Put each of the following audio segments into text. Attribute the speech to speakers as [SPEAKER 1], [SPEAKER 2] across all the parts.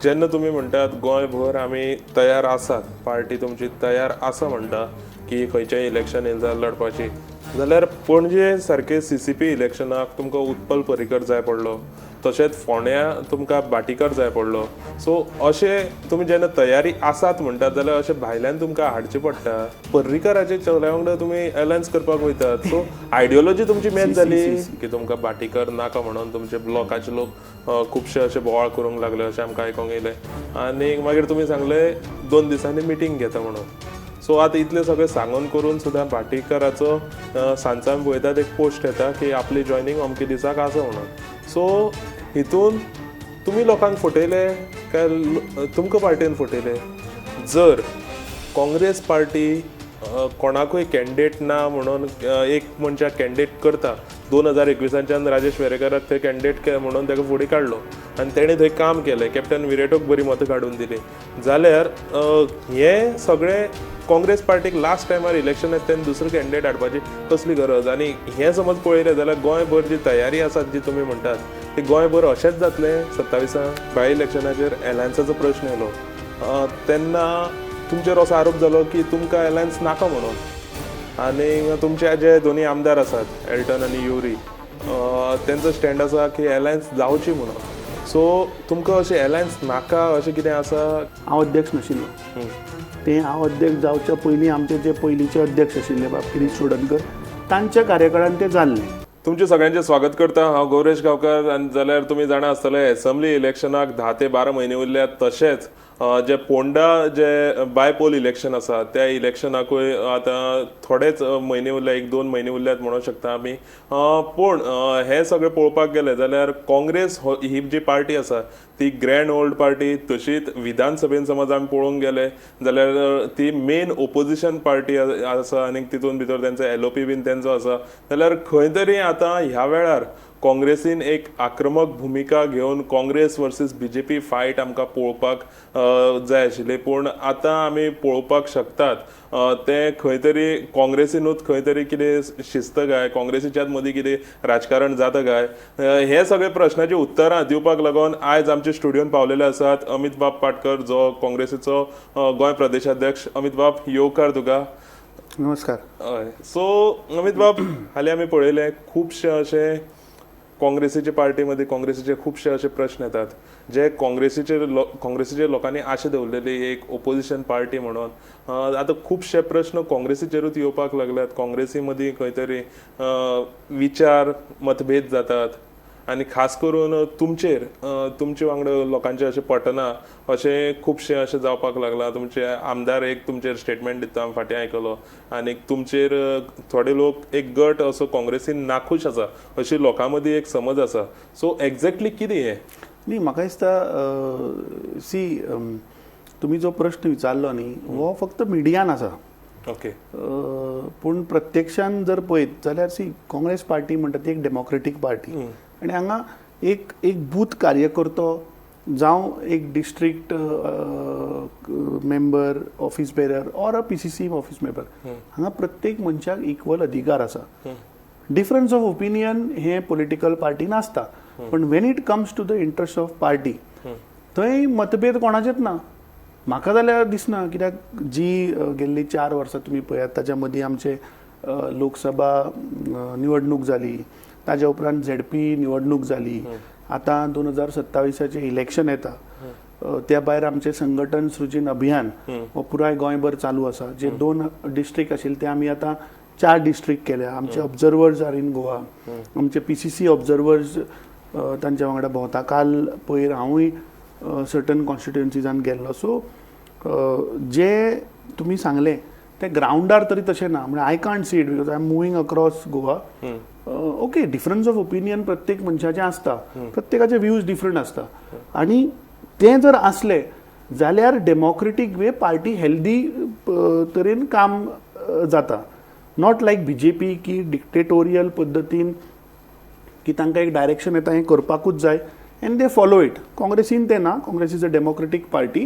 [SPEAKER 1] जेन्ना तुम्ही म्हणटात गोंयभर आमी तयार आसात, पार्टी तुमची तयार आसा म्हणटा की खंयचेय इलेक्शन येयले जाल्यार लडपाची, जाल्यार पणजे सारके CCP इलेक्शनाक तुमकां उत्पल पर्रीकर जाय पडलो, तशेंच फोंड्या तुमकां भाटीकर जाय पडलो. सो अशें तुमी जेन्ना तयारी आसात म्हणटात जाल्यार अशें भायल्यान तुमकां हाडचें पडटा. पर्रीकराचे चल्या वांगडा तुमी अलायन्स करपाक वयतात. सो आयडियोलॉजी तुमची मेन जाली की तुमकां भाटीकर नाका म्हणून तुमचे ब्लॉकाचे लोक खुबशे अशे बोवाळ करूंक लागले अशें आमकां आयकोंक येयलें. आनी मागीर तुमी सांगलें 2 दिसांनी मिटींग घेता म्हणून. सो आतां इतलें सगळें सांगून करून सुद्दां भाटीकराचो सांजसान पळयतात एक पोस्ट येता की आपली जॉयनींग अमके दिसाक आसा म्हणून. सो हितून तुमी लोकांक फटयले काय तुमकां पार्टीन फटयले? जर काँग्रेस पार्टी कोणाकूय कॅन्डिडेट ना म्हणून एक मनशाक कॅन्डिडेट करता, 2021च्यान राजेश वेरेकराक थंय कॅन्डिडेट म्हणून ताका फुडें काडलो आनी तेणें थंय काम केलें, कॅप्टन विरेटोक बरी मतां काडून दिली, जाल्यार हें सगळें काँग्रेस पार्टीक लास्ट टायमार इलेक्शन येता तेन्ना दुसरो कॅन्डिडेट हाडपाची कसली गरज? आनी हें समज पळयलें जाल्यार गोंयभर जी तयारी आसा जी तुमी म्हणटात ती गोंयभर अशेंच जातलें 27 बाय इलेक्शनाचेर एलायन्साचो प्रश्न येयलो तेन्ना तुमचेर असो आरोप जालो की तुमकां एलायन्स नाका म्हणून. आनी तुमचे जे दोनी आमदार आसात एल्टन आनी युरी तेंचो स्टँड आसा की एलायन्स जावची म्हणून. सो तुमकां अशें एलायन्स नाका अशें कितें आसा?
[SPEAKER 2] हांव अध्यक्ष नाशिल्लो. ते हांव अध्यक्ष जावच्या पयलीं आमचे जे पयलींचे अध्यक्ष आशिल्ले बाब गिरीश चोडणकर तांच्या कार्यकाळान तें जाल्लें.
[SPEAKER 1] तुमचे सगळ्यांचे स्वागत करता. हांव गौरेश गांवकार. आनी जाल्यार तुमी जाणा आसतले एसेंब्ली इलेक्शनाक 10 ते 12 म्हयने उरल्यात. तशेंच जे पोंडा जे बायपोल इलेक्शन आसा त्या इलेक्शनाकूय आतां थोडेच म्हयने उरल्या, 1-2 म्हयने उरल्यात म्हणूंक शकता आमी. पूण हें सगळें पळोवपाक गेलें जाल्यार काँग्रेस ही जी पार्टी आसा ती ग्रँड ओल्ड पार्टी, तशीच विधानसभेन समज आमी पळोवंक गेले जाल्यार ती मेन ओपोजिशन पार्टी आसा आनी तितून भितर तेंचो LOP बीन तेंचो आसा. जाल्यार खंय तरी आतां ह्या वेळार काँग्रेसीन एक आक्रमक भुमिका घेवन काँग्रेस वर्सीस BJP फायट आमकां पळोवपाक जाय आशिल्ली. पूण आतां आमी पळोवपाक शकतात तें खंय तरी काँग्रेसीनूच खंय तरी कितें शिस्त काय, काँग्रेसीच्याच मदीं कितें राजकारण जाता काय, हे सगळे प्रश्नाची उत्तरां दिवपाक लागून आयज आमच्या स्टुडियोन पावलेले आसात अमित बाब पाटकर, जो काँग्रेसीचो गोंय प्रदेशाध्यक्ष. अमित बाब, येवकार तुका.
[SPEAKER 2] नमस्कार.
[SPEAKER 1] हय. सो अमित बाब, हालीं आमी पळयलें खुबशे अशे काँग्रेसीचे पार्टी मध्ये काँग्रेसीचे खुबशे असे प्रश्न येतात जे काँग्रेसीचे लोकांनी आशा दवरलेली एक ओपोजिशन पार्टी म्हणून. आता खुबशे प्रश्न काँग्रेसीचेरूच येवपाक लागल्यात. काँग्रेसी मदीं खंय तरी विचार मतभेद जातात आनी खास करून तुमचे वांगडा लोकांचे अशें पटना अशें खुबशें अशें जावपाक लागलां. तुमचे आमदार एक तुमचेर स्टेटमेंट दिता हांवें फाटीं आयकलो आनी तुमचेर थोडे लोक एक गट असो काँग्रेसीन नाखूश आसा अशी लोकां मदीं एक समज आसा. सो एक्झॅक्टली कितें हें?
[SPEAKER 2] न्ही, म्हाका दिसता तुमी जो प्रश्न विचारलो न्ही हो फक्त मिडियान आसा.
[SPEAKER 1] ओके.
[SPEAKER 2] पूण प्रत्यक्षान जर पळयत जाल्यार काँग्रेस पार्टी म्हणटा ती एक डेमोक्रेटीक पार्टी आनी हांगा एक बूथ कार्यकर्तो जावं एक district member, office bearer or a PCC office member, हांगा प्रत्येक मनशाक इक्वल अधिकार आसा. डिफरन्स ऑफ ओपिनियन हे पॉलिटिकल पार्टीन आसता, पण when it comes to the interest of party थंय मतभेद कोणाचेच ना. म्हाका जाल्यार दिसना, कित्याक जी गेल्ली 4 वर्सां तुमी पळयात ताच्या मदीं आमचे लोकसभा निवडणूक जाली, ताज्या उपरांत ZP निवडणूक जाली, आतां 2027 इलेक्शन येता, त्या भायर आमचे संघटन सृजन अभियान हो पुराय गोंयभर चालू आसा. जे 2 डिस्ट्रिक्ट आशिल्ले ते आमी आतां 4 डिस्ट्रिक्ट केल्या. आमचे ऑब्जर्वर्स आर इन गोवा, आमचे PCC ऑब्जर्वर्स तांच्या वांगडा भोंवता. काल पयर हांवूय सर्टन कॉन्स्टिट्युएन्सीजान गेल्लो. सो जे तुमी सांगलें ते ग्राउंडार तरी तशें ना. म्हणजे I can't see it because I am moving across Goa. Okay, difference of opinion प्रत्येक मनशाचें आसता, प्रत्येकाचे व्ह्यूज डिफरंट आसता आनी तें जर आसलें जाल्यार डेमोक्रेटीक वे पार्टी हेल्दी तरेन काम जाता. नॉट लायक BJP की डिक्टेटोरियल पद्दतीन की तांकां एक डायरेक्शन येता हें करपाकूच जाय एंड दे फॉलो इट. काँग्रेसीन तें ना. Congress is a democratic party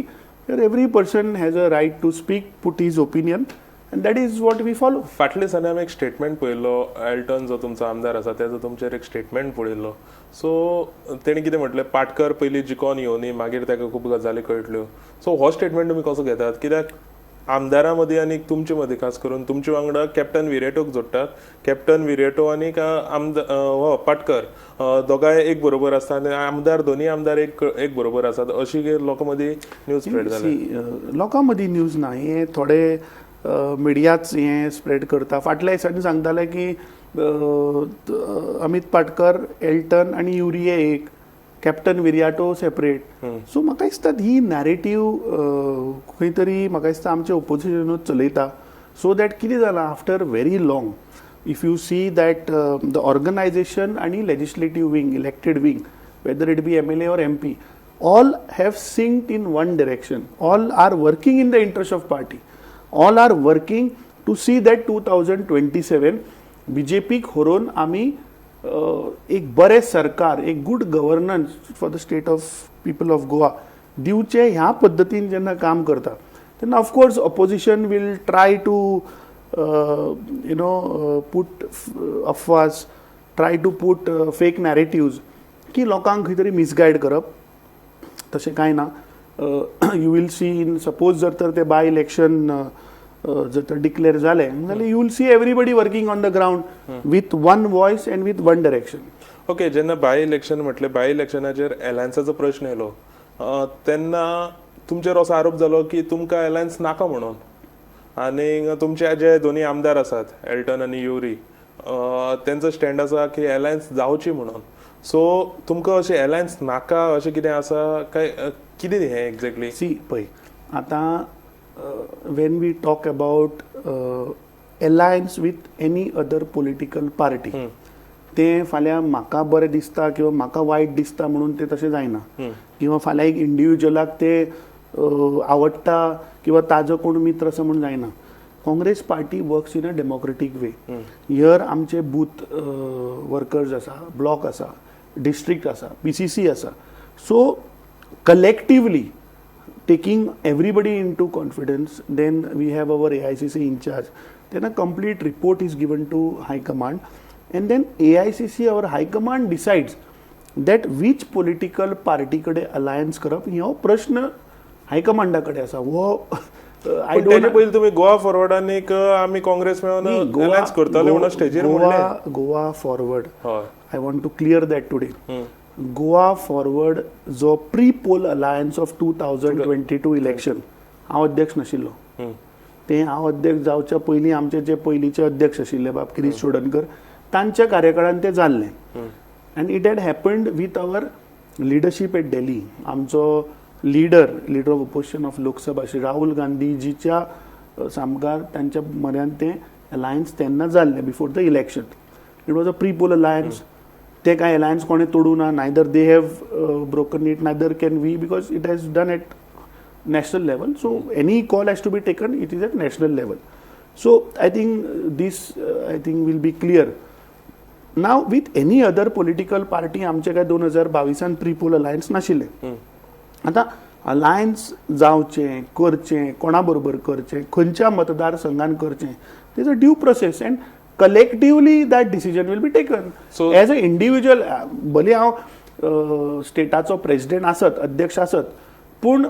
[SPEAKER 2] where every person has a right to speak, put his opinion and that is what we follow.
[SPEAKER 1] फाटल्या दिसांनी हांवें एक स्टेटमेंट पळयल्लो एल्टन जो तुमचो आमदार आसा तेजो तुमचेर एक स्टेटमेंट पळयल्लो सो तेणी कितें म्हटलें पाटकर पयलीं जिखोन येवनी मागीर ताका खूब गजाली कळटल्यो सो हो स्टेटमेंट तुमी कसो घेतात कित्याक आमदारां मदीं आनी तुमचे मदीं खास करून तुमचे वांगडा कॅप्टन विरेटोक जोडटात कॅप्टन विरेटो आनी हो पाटकर दोगांय एक बरोबर आसता आनी आमदार दोनी आमदार एक बरोबर आसात अशी लोकां मदीं न्यूज स्प्रेड जाली
[SPEAKER 2] लोकां मदीं न्यूज ना हे थोडे मिडियाच हे स्प्रेड करता फाटल्या दिसांनी सांगताले की अमित पाटकर एल्टन आनी युरिये एक कॅप्टन विरियाटो सेपरेट सो म्हाका दिसता ही नॅरेटिव्ह खंय तरी म्हाका दिसता आमचे ओपोजिशनूच चलयता सो दॅट कितें जालां after very long if you see that the organisation आनी legislative wing elected wing whether it be MLA or MP all have synced in one direction, all are working in the interest of party, all are working to see that 2027 BJP व्हरून आमी एक बरे सरकार एक good governance for the state of people of Goa दिवचे ह्या पद्दतीन जेन्ना काम करता तेन्ना of course opposition will try to put अफवाज try to put fake narratives की लोकांक खंय तरी मिसगायड करप तशें कांय ना you will see in suppose जर तर ते बाय इलेक्शन जर तर डिक्लेअर झाले जाल्यार you will see everybody working on the ground with one voice and with one direction.
[SPEAKER 1] Okay जेन्ना बाय इलेक्शन म्हटलें बाय इलेक्शनाचेर एलायन्साचो प्रश्न येयलो तेन्ना तुमचेर असो आरोप जालो की तुमकां एलायन्स नाका म्हणून आनी तुमचे जे दोनी आमदार आसात एल्टन आनी युरी तेंचो स्टँड आसा की एलायन्स जावची म्हणून सो तुमकां अशें एलायन्स नाका अशें कितें आसा काय कितें हें एक्झॅक्टली.
[SPEAKER 2] सी पळय आतां when we talk about alliance with any other political party ते फाल्यां म्हाका बरें दिसता किंवा म्हाका वायट दिसता म्हणून ते तशें जायना किंवा फाल्यां एक इंडिविज्युअलाक ते आवडटा किंवा ताजो कोण मित्र आसा म्हणून जायना. Congress party works in a democratic way here आमचे बूथ वर्कर्स आसा ब्लॉक आसा डिस्ट्रिक्ट आसा PCC आसा so collectively taking everybody into confidence then we have our AICC in charge then a complete report is given to high command and then AICC our high command decides that which political party kade alliance करप हो प्रश्न हाय कमांडा कडे आसा वो
[SPEAKER 1] I don't पयली तुम्ही Goa forward आनी आमी काँग्रेस मेळून अलायन्स करतले म्हणून स्टेजीर म्हणले
[SPEAKER 2] Goa Forward I want to clear that today Goa Forward जो pre poll alliance of 2022 election हांव अध्यक्ष नाशिल्लो ते हांव अध्यक्ष जावच्या पयलीं आमचे जे पयलींचे अध्यक्ष आशिल्ले बाब गिरीश चोडणकर तांच्या कार्यकाळान ते जाल्ले and it had happened with our leadership at Delhi. आमचो leader of opposition of Lok Sabha Shri Rahul गांधीजीच्या सामकार तांच्या मऱ्यान ते अलायन्स तेन्ना जाल्ले before the election. It was a pre poll alliance ते काय अलायन्स कोणे तोडू ना neither they have broken it neither can we because it has done at national level so any call has to be taken it is at national level so I think this I think will be clear now with any other political party आमचे काय 2022 pre poll alliance नाशिल्ले. आता alliance जावचें करचें कोणा बरोबर करचें खंयच्या मतदारसंघान करचें is a due process and collectively that decision will be taken. So as an individual भले हांव स्टेटाचो प्रेसिडेंट आसत अध्यक्ष आसत पूण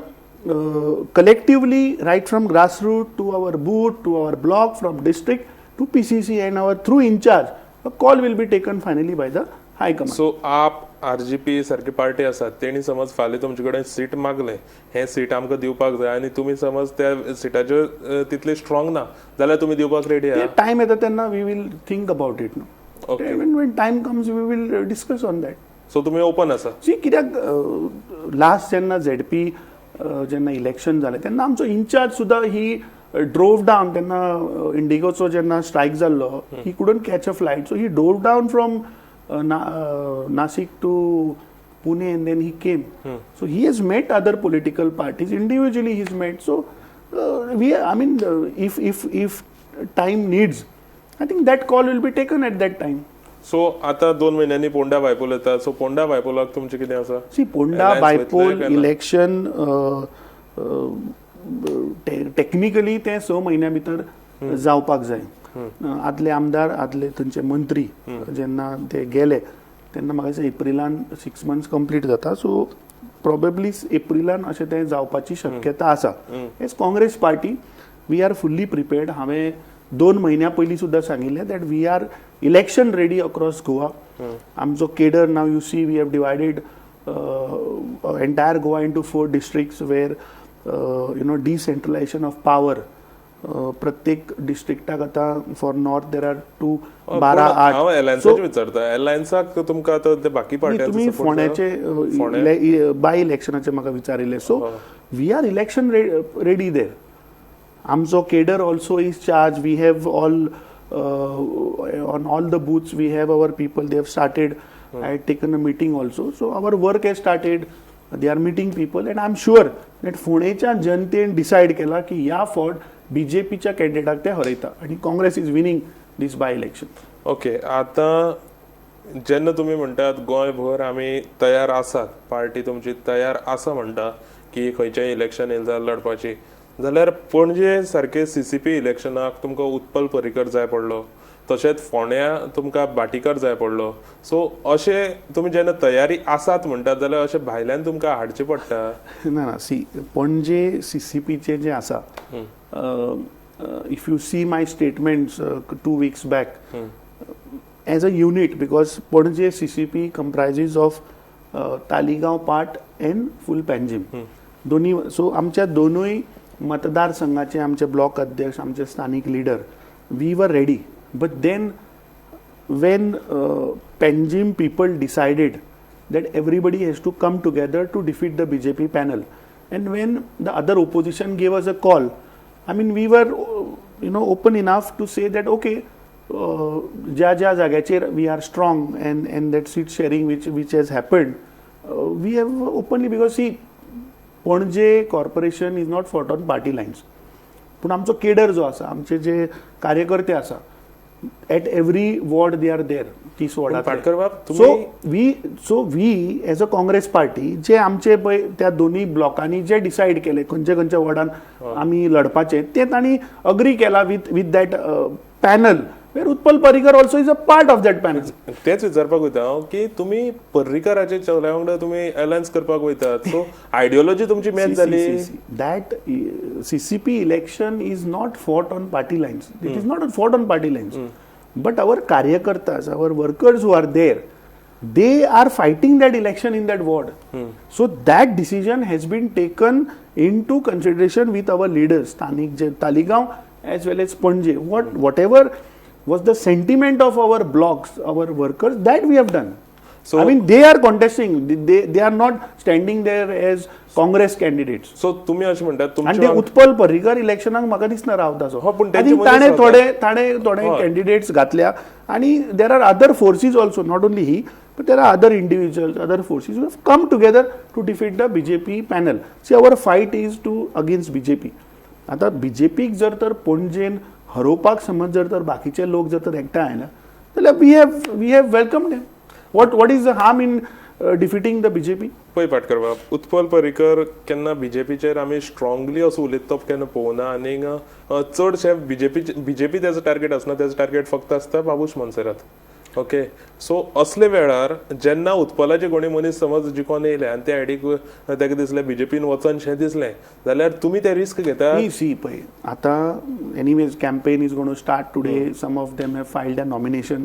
[SPEAKER 2] collectively right from grassroots to our booth to our block from district to PCC and our through in charge a call will be taken finally by the high command.
[SPEAKER 1] So आप RGP सारखी party आसात तेणी समज फाल्यां तुमचे कडेन seat मागले हे seat आमकां दिवपाक जाय आनी तुमी समज त्या सिटाचेर तितले स्ट्रॉंग ना जाल्यार तुमी दिवपाक रेडी आहा.
[SPEAKER 2] टायम येता तेन्ना we will think about it no okay when time comes we will discuss on that.
[SPEAKER 1] So तुमी ओपन आसा.
[SPEAKER 2] सी कित्याक लास्ट जेन्ना ZP जेन्ना इलेक्शन जालें तेन्ना आमचो इन्चार्ज सुद्दां ही ड्रोव डावन तेन्ना इंडिगोचो जेन्ना स्ट्रायक जाल्लो he couldn't catch a flight so he drove down from Nasik to Pune and then he came. So he has met other political parties individually. He's met. So if time needs, I think that call will be taken at that time.
[SPEAKER 1] So आता 2 महिन्यांनी Ponda bypoll येता so Ponda बायपोलाक तुमचे कितें आसा.
[SPEAKER 2] See Ponda bypoll election technically ते 6 म्हयन्या भितर जावपाक जाय. आदले आमदार आदले थंयचे मंत्री जेन्ना ते गेले तेन्ना म्हाका दिसता एप्रिलान 6 months कंप्लीट जाता. सो प्रोबेबली एप्रिलान अशें तें जावपाची शक्यता आसा. As Congress party we are fully prepared. हांवें 2 म्हयन्या पयलीं सुद्दां सांगिल्लें that we are election ready across Goa. आमचो केडर नाव you see we have divided entire Goa into 4 districts वेर डिसेंट्रलायझेशन ऑफ पॉवर. प्रत्येक डिस्ट्रिक्टाक आतां फॉर नॉर्थ देर आर 2 12 8.
[SPEAKER 1] हांव एलायन्साचें विचारता. एलायन्साक तुमकां आतां ते बाकी पार्ट्यांचो
[SPEAKER 2] तुम्ही
[SPEAKER 1] सपोर्ट
[SPEAKER 2] फोंड्याचे बाय इलेक्शनाचे म्हाका विचारिल्ले. So we are election ready there. आमचो cadre also is charge. We have all on all the booths we have our people. They have started. I had taken a meeting also. So our work has started. They are meeting people and I am sure that फोंडेच्या जनतेन decide केला की ह्या फावट बीजेपीच्या कॅन्डिडेटाक ते हरयता आनी Congress is winning this by election.
[SPEAKER 1] Okay. आतां जेन्ना तुमी म्हणटात गोंयभर आमी तयार आसात, पार्टी तुमची तयार आसा म्हणटा की खंयचेंय इलेक्शन येयलें जाल्यार लडपाची, जाल्यार पणजे सारके CCP इलेक्शनाक तुमकां उत्पल पर्रीकर जाय पडलो, तशेंच फोंड्या तुमकां भाटीकर जाय पडलो. सो अशें तुमी जेन्ना तयारी आसात म्हणटात जाल्यार अशें भायल्यान तुमकां हाडचें पडटा?
[SPEAKER 2] ना सी पणजे CCPचे जे आसा, if you see my statements 2 weeks back, as a unit, because Panaji CCP comprises of Taligaon part and full Panjim. दोन्ही. सो आमच्या दोनूय मतदारसंघाचे आमचे ब्लॉक अध्यक्ष, आमचे स्थानिक leader, we were ready. But then when Panjim people decided that everybody has to come together to defeat the BJP panel, and when the other opposition gave us a call, I mean, we were, open enough to say that okay, ज्या जाग्याचेर we are strong and that seat sharing which has happened, we have openly, because see, पणजे corporation is not fought on party lines. पूण आमचो cadre जो आसा, आमचे जे कार्यकर्ते आसा, at every ward they are there. 30 वॉर्डांत. So we as a Congress party जे आमचे पळय त्या दोन्ही ब्लॉकांनी जे डिसायड केले खंयच्या खंयच्या वॉर्डान आमी लडपाचे, ते तांणी अग्री केला with that panel where Utpal Parrikar also is a part of that panel.
[SPEAKER 1] तेच विचारपाक वयता हांव की तुमी पर्रीकराचे चल्या वांगडा तुमी अलायन्स करपाक वयतात. सो आयडियोलॉजी तुमची मॅच जाली.
[SPEAKER 2] That CCP election is not fought on party Lions. It is not fought on party Lions. But our Karyakartas, our workers who are there, they are fighting that election in that ward. So that decision has been taken into consideration with our leaders, Taligaon as well as Panje. Whatever was the sentiment of our blocks, our workers, that we have done. So I mean, they are contesting. They are not standing there as Congress candidates.
[SPEAKER 1] So तुम्ही अशें म्हणटात
[SPEAKER 2] आणि ते उत्पल पर्रीकर इलेक्शनाक म्हाका दिसना रावतासो. ताणे थोडे candidates घातल्या आणि there are other forces also, not only he, but there are other individuals, other forces who have come together to defeat the BJP panel. See our fight is to against BJP. आता BJPक जर तर पणजेन हरोवपाक समज जर तर बाकीचे लोक जर तर एकठांय आयला जाल्यार we have welcome them. What is the harm in defeating the BJP?
[SPEAKER 1] पळय पाटकर बाब, उत्पल पर्रीकर केन्ना BJPचेर आमी स्ट्रॉंगली असो उलयता केन्ना पळोवना. आनीक चडशे BJP तेजो टार्गेट आसना. तेजो टार्गेट फक्त आसता बाबूश मोन्सेरात. ओके. सो असले वेळार जेन्ना उत्पलाचे कोणी मनीस समज जिखोन येयले आनी ते आयडीक ताका दिसलें BJPन वचन शें दिसलें जाल्यार तुमी ते रिस्क घेता?
[SPEAKER 2] सी पळय, आतां anyways campaign is gone to start today. Some of them have filed a nomination.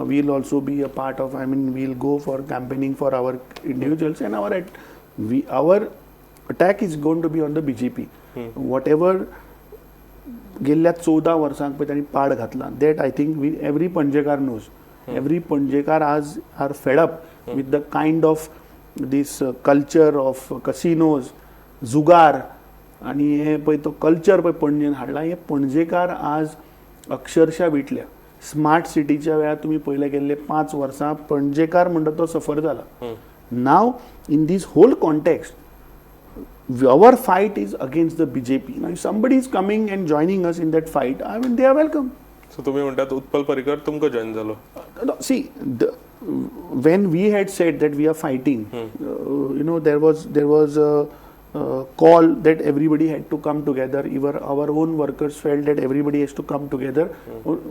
[SPEAKER 2] We'll also be a part of, we'll go for campaigning for our individuals, and our attack is going to be on the BJP. Whatever गेल्ल्या 14 वर्सांक पळय तांणी पाड घातला, that I think every Panjekar knows. Every Panjekar are fed up with the kind of this culture of casinos, जुगार, आणि हे पळय तो कल्चर पळय पणजेन हाडला. हे पणजेकार आज अक्षरशः विटल्या. स्मार्ट सिटीच्या वेळार तुम्ही पयले गेल्ले 5 वर्सां पणजेकार म्हणटा तो सफर जाला. Now in this whole context our fight is against the BJP. Now if somebody is coming and joining us in that fight, I mean, they are welcome.
[SPEAKER 1] So तुम्ही म्हणतात उत्पल पर्रीकर तुमकां जॉइन जालो?
[SPEAKER 2] See, when we had said that we are fighting, there was call that everybody had to come together. Even our own workers felt that everybody has to come together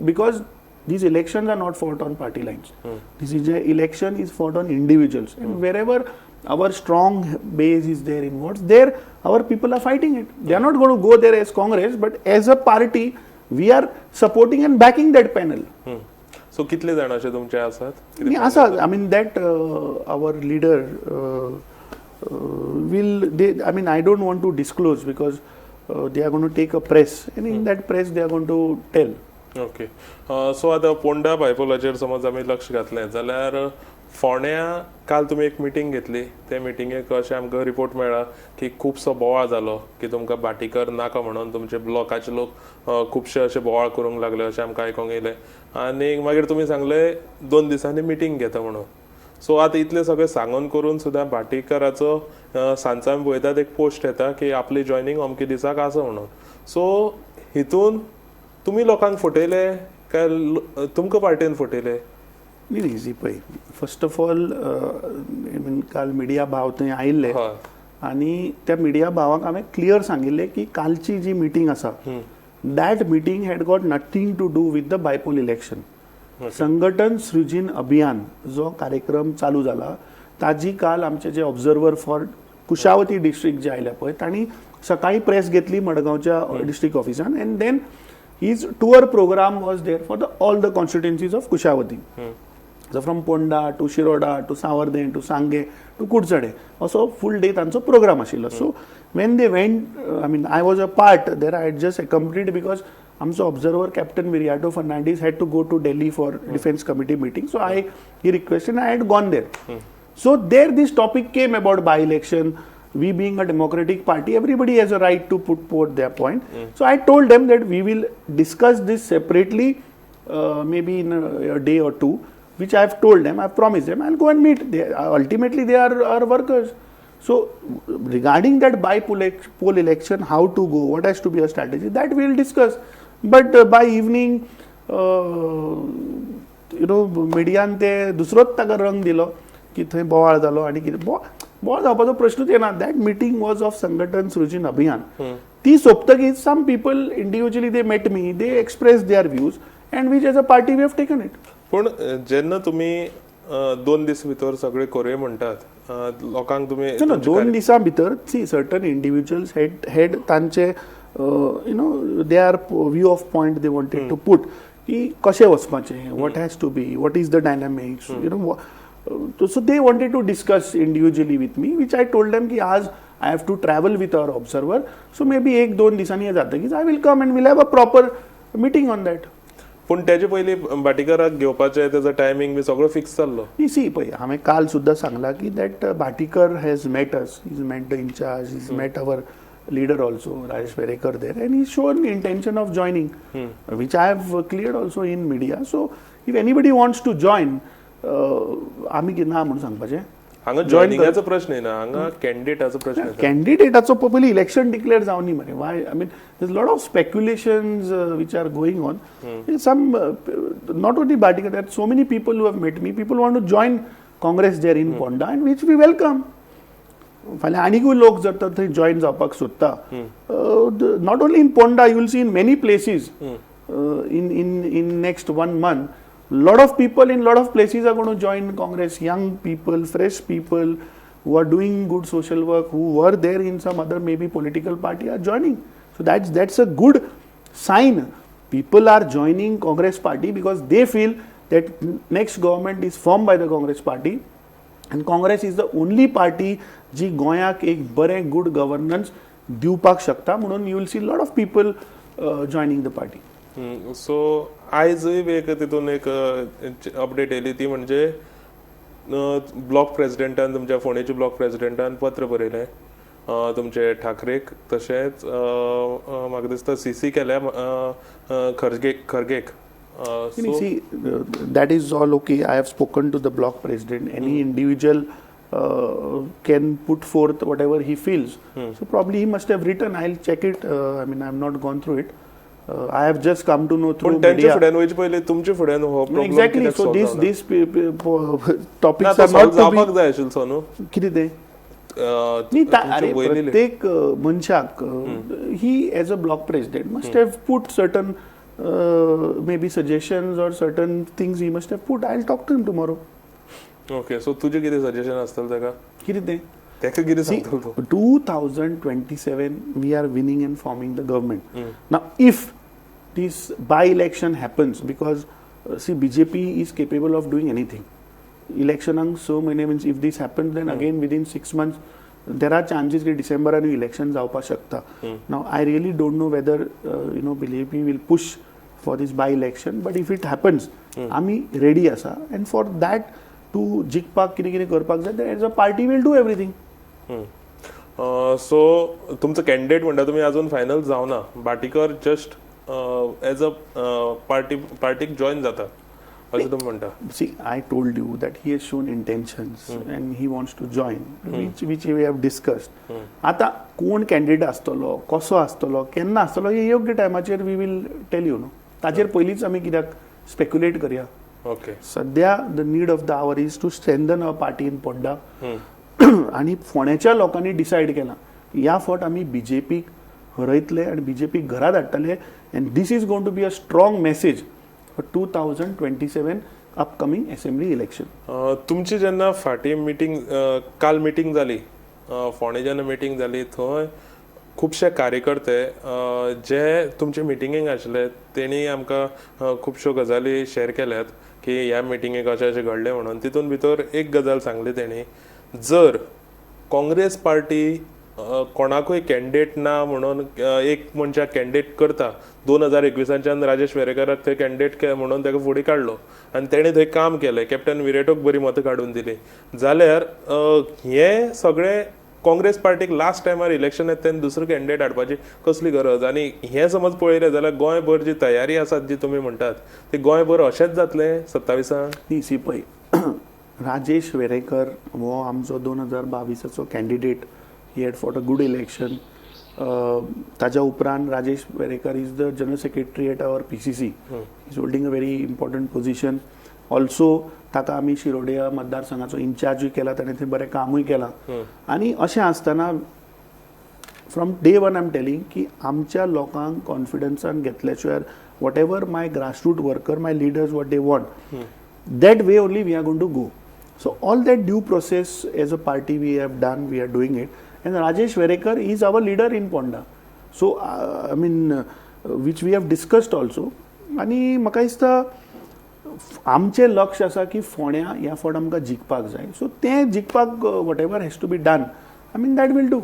[SPEAKER 2] because these elections are not fought on party lines. This is a election is fought on individuals, and wherever our strong base is there in votes, there our people are fighting it. They are not going to go there as Congress, but as a party, we are supporting and backing that panel.
[SPEAKER 1] So कितले जाण अशे तुमचे आसात?
[SPEAKER 2] I mean that our leader I don't want to disclose because they are going to take a press, and in that press they are going to tell.
[SPEAKER 1] Okay so आतां पोंडा बायपोलाचेर समज आमी लक्ष घातलें जाल्यार फोंड्या काल तुमी एक मिटींग घेतली. ते मिटींगेक अशें आमकां रिपोर्ट मेळ्ळा की खुबसो बोवाळ जालो की तुमकां भाटीकर नाका म्हणून तुमचे ब्लॉकाचे लोक खुबशे अशे बोवाळ करूंक लागले अशें आमकां आयकूंक येयलें. आनी मागीर तुमी सांगलें 2 दिसांनी मिटींग घेता म्हणून. सो आतां इतलें सगळें सांगून करून सुद्दां भाटीकराचो सांजचो आमी पळयतात एक पोस्ट येता की आपली जॉयनींग अमके दिसाक आसा म्हणून. सो हितून तुमी लोकांक फटयले काय तुमकां पार्टीन फटयले?
[SPEAKER 2] इजी पळय, फर्स्ट ऑफ ऑल काल मिडिया भाव थंय आयिल्ले आनी त्या मिडिया भावाक हांवें क्लियर सांगिल्लें की कालची जी मिटींग आसा that meeting had got nothing to do with the bypoll election. Sangathan सृजन अभियान जो कार्यक्रम चालू जाला ताजी काल आमचे जे ऑब्झर्वर फॉर कुशावती डिस्ट्रिक्ट जे आयल्या पळय तांणी सकाळी प्रेस घेतली मडगांवच्या डिस्ट्रिक्ट ऑफिसान, and then his tour program was there for all the constituencies of Kushavati. So from Ponda to Shiroda to Savarden to Sange to Kudsade. Also full day tancho program ashilo. So when they went, I was a part there. I had just accompanied because amso observer Captain Viriato Fernandez had to go to Delhi for defense committee meeting. So he requested and I had gone there. So there this topic came about by-election. We being a democratic party, everybody has a right to put forth their point. So I told them that we will discuss this separately, maybe in a day or two, which I have told them, I have promised them, I'll go and meet. Ultimately, they are our workers. So regarding that by-poll election, how to go, what has to be a strategy, that we will discuss. But by evening, मिडियान ते दुसरोच ताका रंग दिलो की थंय बोवाळ जालो आनी कितें बोवाळ जावपाचो प्रश्नूच येना. दॅट मिटींग वॉज ऑफ संघटन सृजन अभियान. ती सोंपतकीच some people individually they met me, they express their views and which as a party we have taken it.
[SPEAKER 1] पूण जेन्ना तुमी 2 दीस भितर सगळे कोरये म्हणटात लोकांक तुमी
[SPEAKER 2] 2 दिसां भितर सी सर्टन इंडिव्हिज्युअल्स हेड तांचे their view of point they wanted to put की कशें वचपाचें, what has to be, what is the dynamics, so they wanted to discuss individually with me, which I told them ki aaj I have to travel with our observer, so maybe 1-2 दिसांनी जातकीच I will come and we'll have a proper meeting on that.
[SPEAKER 1] पूण तेजे पयलीं भाटीकराक घेवपाचें तेजो timing बी सगळो fix जाल्लो.
[SPEAKER 2] C पळय हांवें काल सुद्दां सांगलां की that Bhatikar has met us, is met the in charge, is met our leader also, Rajesh Verekar there, and he's shown intention of joining, which I have cleared also in media. So if anybody wants to join, आम्ही की ना म्हणून सांगपाचें.
[SPEAKER 1] हांगा जॉयनिंगाचो प्रश्न येना, हांगा कॅन्डिडेटाचो प्रश्न येता.
[SPEAKER 2] कॅन्डिडेटाचो पयलीं इलेक्शन डिक्लेअर जावनी मरे. Y there's a lot of speculations which are going on. Some not only Bhatikar, there are so many people who have met me. People want to join Congress there in Ponda, and which we welcome. फाल्यां आनीकूय लोक जर तर थंय join जावपाक सोदता, not only in Ponda, you will see in many places in next 1 month. Lot of people in lot of places are going to join Congress. Young people, fresh people who are doing good social work, who were there in some other maybe political party are joining. So that's a good sign. People are joining Congress party because they feel that next government is formed by the Congress party, and Congress is the only party जी गोंयाक एक बरें good governance दिवपाक शकता. म्हणून you will see lot of people joining the party.
[SPEAKER 1] So आयजूय एक तितून एक अपडेट येयली ती म्हणजे ब्लॉक प्रेसिडेंटान, तुमच्या फोंडेच्या ब्लॉक प्रेसिडेंटान पत्र बरयलें तुमचे ठाकरेक, तशेंच म्हाका दिसता सीसी केल्या खरगेक.
[SPEAKER 2] See, that is all okay. I have spoken to the block president. Any individual can put forth whatever he feels. So probably he must have written. I'll check it. I have not gone through it. I have just come to know through media. Exactly. So these topics are not to be. किती ते न्ही, अरे प्रत्येक मनशाक he as a block president must have put certain maybe suggestions or certain things he must have put. I'll talk to him tomorrow.
[SPEAKER 1] Okay, so तुझे कितें suggestion आसतलें ताका?
[SPEAKER 2] कितें तें?
[SPEAKER 1] ताका कितें सांगतलो तूं?
[SPEAKER 2] 2027 we are winning and forming the government. Now if this by-election happens, because see, BJP is capable of doing anything. Election so many means if this happens, then again within 6 months there are chances that December and election जावपाक शकता. Now I really don't know whether BJP will push for this by-election, but if it happens, आमी ready आसा, and for that to जिखपाक कितें कितें करपाक जाय, then as a party will do everything.
[SPEAKER 1] So तुमचो candidate म्हणटा तुमी अजून फायनल जावना, बाटीकर जस्ट एज अ पार्टीक जॉईन जाता अशें तुमी म्हणटा?
[SPEAKER 2] See, I told you that he has shown intentions and he wants to join, which we have discussed. आता कोण कॅन्डिडेट आसतलो, कसो आसतलो, केन्ना आसतलो, हे योग्य टायमाचेर we will tell you no. ताचेर पयलींच आमी कित्याक स्पेक्युलेट करया.
[SPEAKER 1] ओके,
[SPEAKER 2] सध्या the need of the hour is to strengthen our party in Ponda. आणि फोंड्याच्या लोकांनी डिसायड केला ह्या फावट आमी बीजेपीक हरयतले आनी बीजेपीक घरा धाडटले, and this is going to be a strong message for 2027 upcoming assembly election.
[SPEAKER 1] तुमची जेन्ना फाटीं मिटींग काल मिटींग जाली, फोंडे जेन्ना मिटींग जाली, थंय खुबशे कार्यकर्ते जे तुमचे मिटिंगेक आशिल्ले तेणी आमकां खुबश्यो गजाली शेअर केल्यात की ह्या मिटिंगेक अशें अशें घडलें म्हणून. तितून भितर एक गजाल सांगली तेणी, जर काँग्रेस पार्टी कोणाकूय कॅन्डिडेट ना म्हणून एक मनशाक कॅन्डिडेट करता, 2021 राजेश वेरेकराक थंय कॅन्डिडेट म्हणून ताका फुडें काडलो आनी तेणें थंय काम केलें, कॅप्टन विरेटोक बरी मतां काडून दिली, जाल्यार हें सगळें काँग्रेस पार्टीक लास्ट टायमार इलेक्शन येता तेन्ना दुसरो कॅन्डिडेट हाडपाची कसली गरज? आनी हें समज पळयलें जाल्यार गोंयभर जी तयारी आसा जी तुमी म्हणटात ती गोंयभर अशेंच जातलें 27?
[SPEAKER 2] न्ही, पळय, राजेश वेरेकर हो आमचो 2022 candidate. He had fought a good election. ताच्या उपरांत Rajesh Verekar is the general secretary at our PCC. Is holding a very important position. Also ताका आमी शिरोड्या मतदारसंघाचो इन्चार्जूय केला, ताणें थंय बरें कामूय केलां. आनी अशें आसतना from day one I am telling की आमच्या लोकांक कॉन्फिडन्सान घेतल्या शिवाय what ever my grassroot worker, my leaders, what they want, that way only we are going to go. So all that due process as a party we have done, we are doing it, and Rajesh Verekar is our leader in Ponda. So I mean which we have discussed also. आणि म्हाका दिसता आमचे लक्ष आसा की फोंड्या ह्या फावट आमकां जिखपाक जाय. सो तें जिखपाक whatever has to be done, I mean that will do.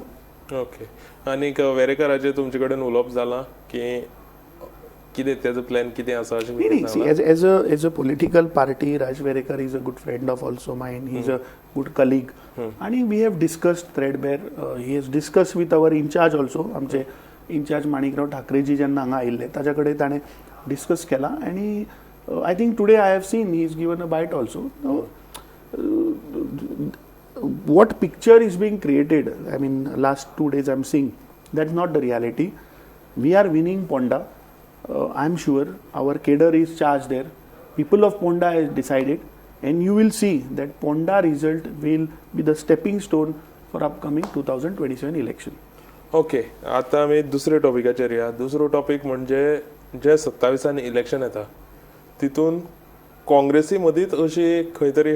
[SPEAKER 1] Okay, आनीक वेरेकराचेर तुमचे कडेन उलोवप जालां की कितें तेजो प्लॅन कितें आसा अशें?
[SPEAKER 2] As a political party, Raj Verekar is a good friend of also mine. He is a good colleague, आणि we have discussed threadbare. He has discuss with our incharge also. आमचे इन्चार्ज माणिकराव ठाकरेजी जेन्ना हांगा आयिल्ले ताच्या कडेन ताणें डिस्कस केला, आनी I think today I have seen he is given a bite also. What picture is being created, I mean last 2 days I am seeing, that's not the reality. We are winning Ponda. I am sure our cadre is charged there. People of Ponda has decided, and you will see that Ponda result will be the stepping stone for upcoming 2027 election.
[SPEAKER 1] Okay, आता आमी दुसऱ्या टॉपिकाचेर या. दुसरो topic म्हणजे जे 27 election येता तितून काँग्रेसी मदींच अशी खंय तरी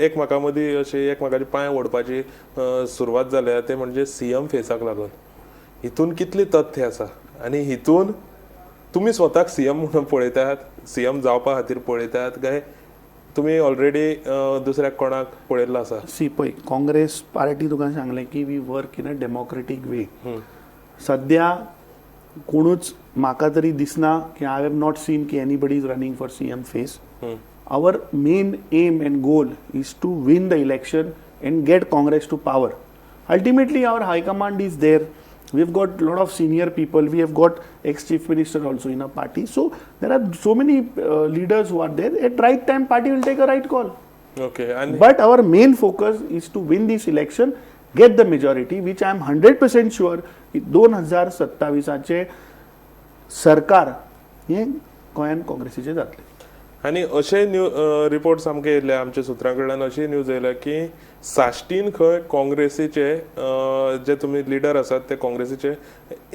[SPEAKER 1] एकमेका मदीं अशी एकमेकाचे पांय ओडपाची सुरवात जाल्या, ते म्हणजे CM फेसाक लागून. हितून कितली तथ्य आसा, आनी हितून तुमी स्वताक CM म्हणून पळयतात, CM जावपा खातीर पळयतात, काय तुमी ऑलरेडी दुसऱ्याक कोणाक पळयल्लो आसा?
[SPEAKER 2] सी पळय, काँग्रेस पार्टी तुका सांगलें की we work in a democratic way. सध्या कोणूच म्हाका तरी दिसना की आय हॅव नॉट सीन की anybody is running for CM face. Our main aim and goal is to win the election and get Congress to power. Ultimately, our High Command is there. We've got a lot of senior people. We have got ex-chief minister also in our party. So there are so many leaders who are there. At right time, party will take a right call.
[SPEAKER 1] Okay.
[SPEAKER 2] But our main focus is to win this election, get the majority, which I am 100% sure 2027 चे सरकार हे गोंयान काँग्रेसीचे जातले.
[SPEAKER 1] आनी अशे reports आमकां येयले आमच्या सुत्रां कडल्यान अशी न्यूज येयल्या की साश्टीन खंय काँग्रेसीचे जे तुमी लिडर आसात ते काँग्रेसीचे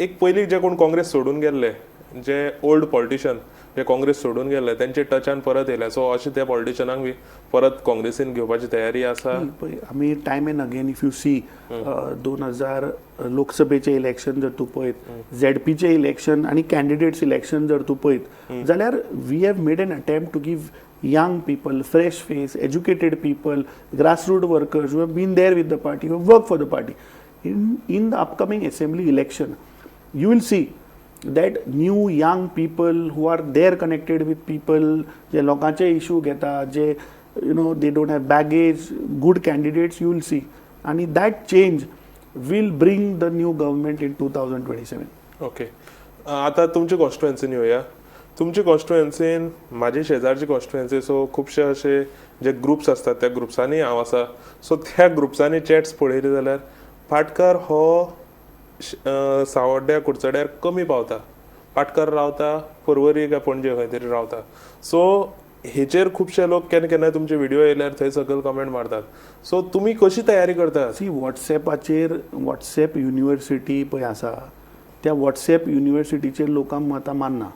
[SPEAKER 1] एक पयलीं जे कोण काँग्रेस सोडून गेल्ले जे ओल्ड पॉलिटिशियन जे काँग्रेस सोडून गेल्ले त्यांचे टचान परत येयले सो अशें त्या पॉलिटिशियनांक बी परत काँग्रेसीन घेवपाची तयारी आसा.
[SPEAKER 2] आमी time and again if you see 2000 लोकसभेचे इलेक्शन जर तूं पळयत झेडपीचे इलेक्शन आनी कॅन्डिडेट्स इलेक्शन जर तूं पळयत जाल्यार we have made an attempt to give young people, fresh face, educated people, grassroots workers who have been there with the party, who have worked for the party. In the upcoming assembly election, you will see that new young people who are there connected with people, जे लोकांचे issue घेता, जे they don't have baggage, good candidates you will see. And that change will bring the new government in 2027.
[SPEAKER 1] Okay आता तुमची कॉन्स्टिट्युएन्सीन येवया. तुमची कॉन्स्टिट्युएन्सीन माझी शेजारची constituency so खुबशे असे जे ग्रुप्स असतात त्या ग्रुप्सांनी हांव आसा सो त्या ग्रुप्सांनी चॅट्स पळयले जाल्यार पाटकर हो सावड्ड्या कुडचड्यार कमी पावता. पाटकर रावता पर्वरी काय पणजे खंय तरी रावता. सो हेचेर खुबशे लोक केन्ना केन्ना तुमचे व्हिडिओ येयल्यार थंय सकयल कमेंट मारतात. सो तुमी कशी तयारी करतात?
[SPEAKER 2] सी व्हॉट्सॅपाचेर व्हॉट्सॅप युनिवर्सिटी पळय आसा त्या व्हॉट्सॅप युनिवर्सिटीचेर लोकांक मतां मानना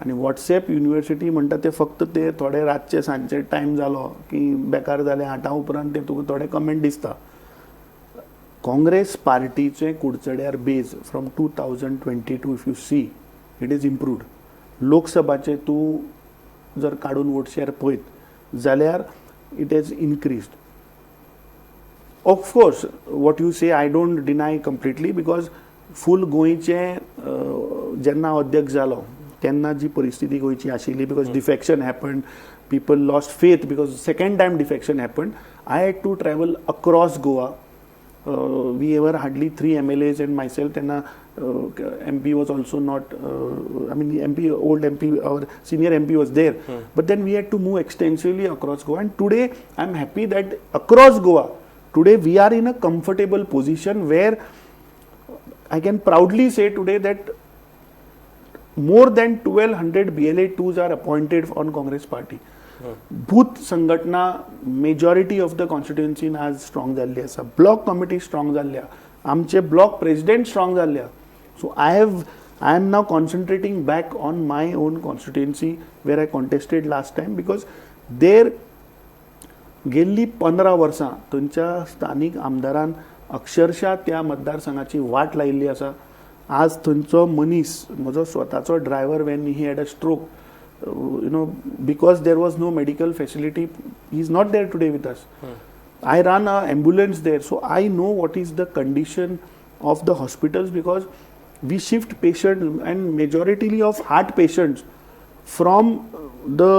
[SPEAKER 2] आणि व्हॉट्सॅप युनिवर्सिटी म्हणटा ते फक्त ते थोडे रातचे सांजचे टायम जालो की बेकार जाले 8 उपरांत ते तुका थोडे कमेंट दिसता. काँग्रेस पार्टीचे कुडचड्यार base from 2022 if you see it is improved. लोकसभाचे तूं जर काडून वोट शेअर पळयत जाल्यार it has increased. Of course what you say I don't deny completely because फूल गोंयचे जेन्ना अध्यक्ष जालो तेन्ना जी परिस्थिती गोंयची आशिल्ली because defection happened people lost faith because second time defection happened I had to travel across Goa. We ever hardly 3 MLAs and myself तेन्ना MP was also not I mean MP old MP our senior MP was there but then we had to move extensively across Goa and today I'm happy that across Goa today we are in a comfortable position where I can proudly say today that more than 1200 BLA2s are appointed on Congress party. Booth संघटना majority of the कॉन्स्टिट्युएन्सीन आज strong जाल्ली आसा. Block committee strong जाल्ल्या. आमचे block president strong जाल्ल्या. So I am now concentrating back on my own constituency where I contested last time because there गेल्ली 15 वर्सां थंयच्या स्थानीक आमदारान अक्षरशः त्या मतदारसंघाची वाट लायिल्ली आसा. आज थंयचो मनीस म्हजो स्वताचो driver when he had a stroke because there was no medical facility, he is not there today with us. I run an ambulance there, so I know what is the condition of the hospitals because we shift patients and majority of heart patients from the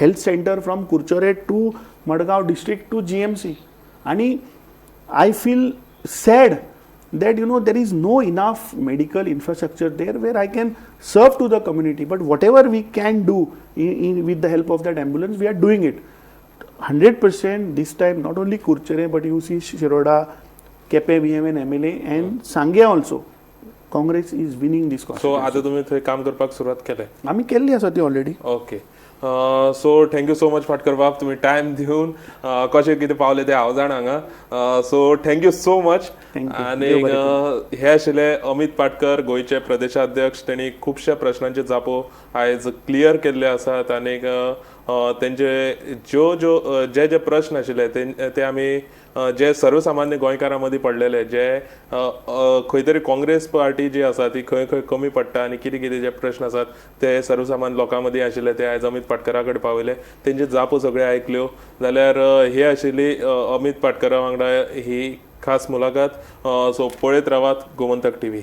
[SPEAKER 2] health center from Kurchore to Madgaon district to GMC. And I feel sad that there is no enough medical infrastructure there where I can serve to the community, but whatever we can do with the help of that ambulance we are doing it 100% this time. Not only Kurchere but you see Shiroda, Kepe we have an MLA and Sangya also. Congress is winning this constituency.
[SPEAKER 1] So आता तुम्ही थंय काम करपाक सुरवात केले?
[SPEAKER 2] आम्ही केल्ली आसा ती already.
[SPEAKER 1] Okay so thank you so much Patkar बाब तुम्ही टायम दिवन कशें कितें पावले ते हांव जाण हांगा. So thank you so much. आनी हे आशिल्ले अमित पाटकर गोंयचे प्रदेशाध्यक्ष. त्यांनी खुबश्या प्रश्नांचे जापो आयज क्लियर केल्ले आसात आनी तेंचे जे जे प्रश्न आशिल्ले ते आमी जे सर्वसामान्य गोंयकारां मदीं पडलेले जे खंय तरी काँग्रेस पार्टी जी आसा ती खंय खंय कमी पडटा आनी कितें कितें जे प्रश्न आसात ते सर्वसामान्य लोकां मदीं आशिल्ले ते आयज अमित पाटकरा कडेन पावयले. तेंचे जापो सगळे आयकल्यो जाल्यार ही आशिल्ली अमित पाटकरा वांगडा ही खास मुलाखत. सो पळयत रावात गोमंतक TV.